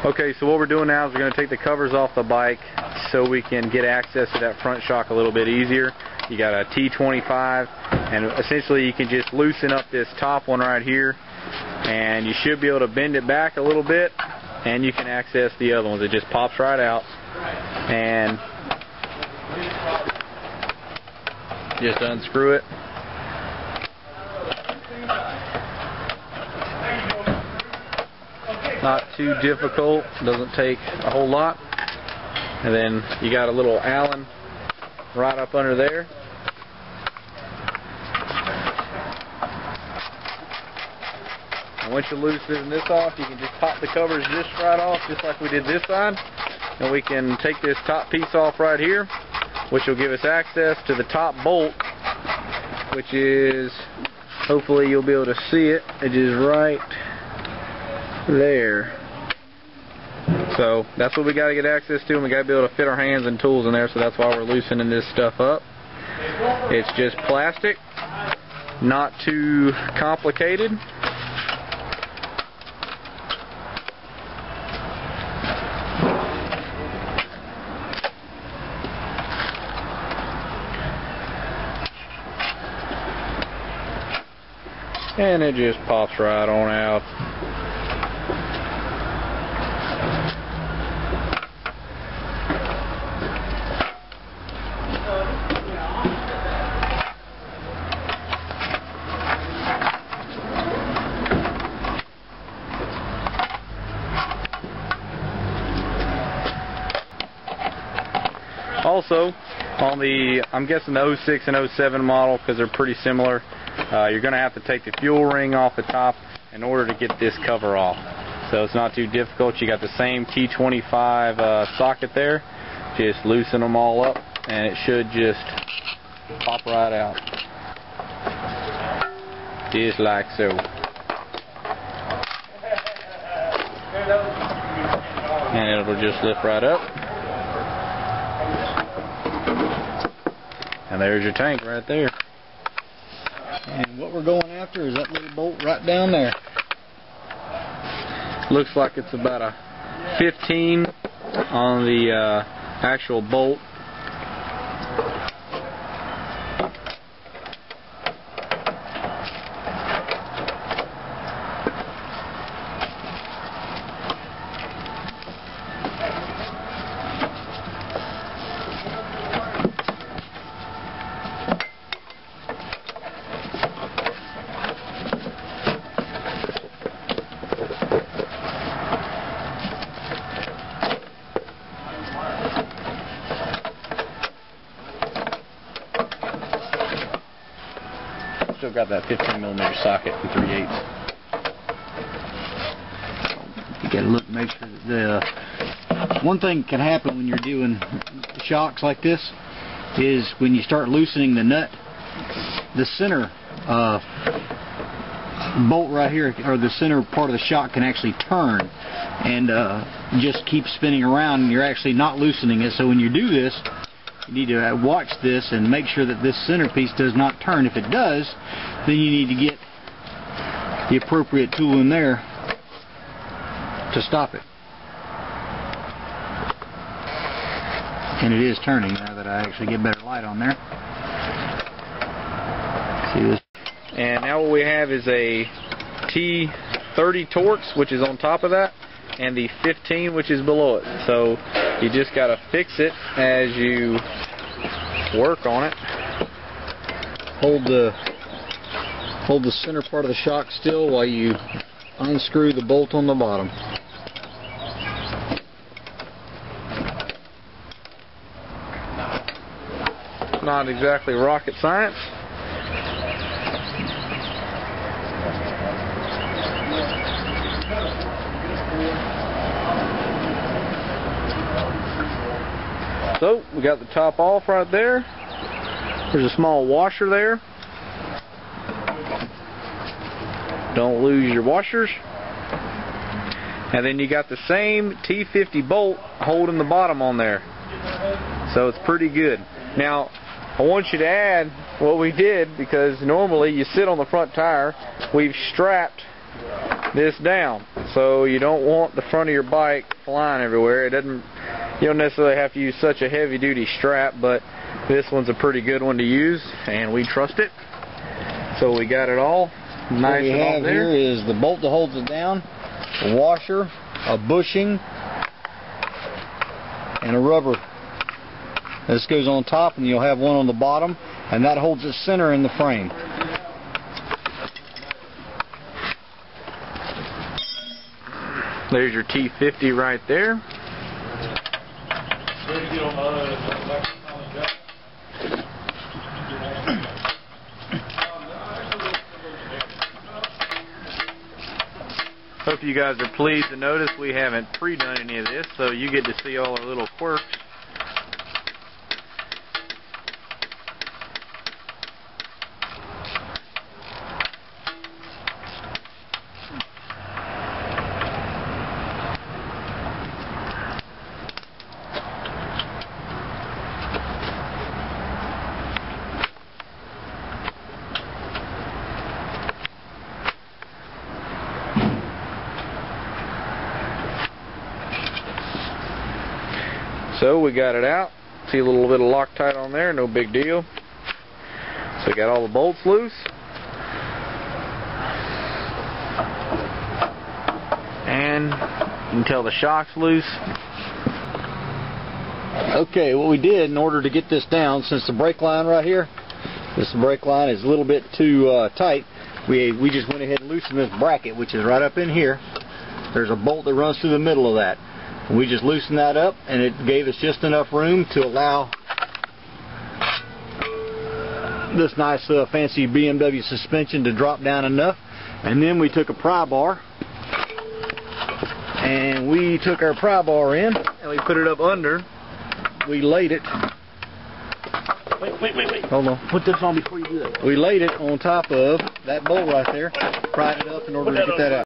Okay, so what we're doing now is we're going to take the covers off the bike so we can get access to that front shock a little bit easier. You got a T25, and essentially you can just loosen up this top one right here, and you should be able to bend it back a little bit, and you can access the other ones. It just pops right out, and just unscrew it. Not too difficult, doesn't take a whole lot. And then you got a little Allen right up under there. And once you loosen this off, you can just pop the covers just right off, just like we did this side. And we can take this top piece off right here, which will give us access to the top bolt, which is, hopefully you'll be able to see it, it is right there. So that's what we got to get access to, and we got to be able to fit our hands and tools in there, so that's why we're loosening this stuff up. It's just plastic, not too complicated. And it just pops right on out. Also, on the, I'm guessing the 06 and 07 model, because they're pretty similar, you're going to have to take the fuel ring off the top in order to get this cover off. So it's not too difficult. You got the same T25 socket there. Just loosen them all up, and it should just pop right out. Just like so. And it'll just lift right up. And there's your tank right there. And what we're going after is that little bolt right down there. Looks like it's about a 15 on the actual bolt. Still got that 15mm socket and 3/8. You got to look, make sure that the one thing can happen when you're doing shocks like this is when you start loosening the nut, the center bolt right here, or the center part of the shock, can actually turn and just keep spinning around, and you're actually not loosening it. So when you do this, you need to watch this and make sure that this centerpiece does not turn. If it does, then you need to get the appropriate tool in there to stop it. And it is turning now that I actually get better light on there. See this? And now what we have is a T30 Torx, which is on top of that, and the 15, which is below it. So you just got to fix it as you work on it. Hold the center part of the shock still while you unscrew the bolt on the bottom. Not exactly rocket science. So we got the top off right there. There's a small washer there. Don't lose your washers. And then you got the same T50 bolt holding the bottom on there. So it's pretty good. Now, I want you to add what we did, because normally you sit on the front tire. We've strapped this down. So you don't want the front of your bike flying everywhere. You don't necessarily have to use such a heavy duty strap, but this one's a pretty good one to use, and we trust it. So we got it all nice and all there. What we have here is the bolt that holds it down, a washer, a bushing, and a rubber. This goes on top, and you'll have one on the bottom, and that holds it center in the frame. There's your T50 right there. Hope you guys are pleased to notice we haven't pre-done any of this, so you get to see all our little quirks. So we got it out. See a little bit of Loctite on there, no big deal. So we got all the bolts loose. And you can tell the shock's loose. Okay, what we did in order to get this down, since the brake line right here, this brake line is a little bit too tight, we just went ahead and loosened this bracket, which is right up in here. There's a bolt that runs through the middle of that. We just loosened that up, and it gave us just enough room to allow this nice fancy BMW suspension to drop down enough. And then we took a pry bar, and we took our pry bar in, and we put it up under. We laid it. Wait. Hold on. Put this on before you do that. We laid it on top of that bolt right there, pried it up in order to get that out.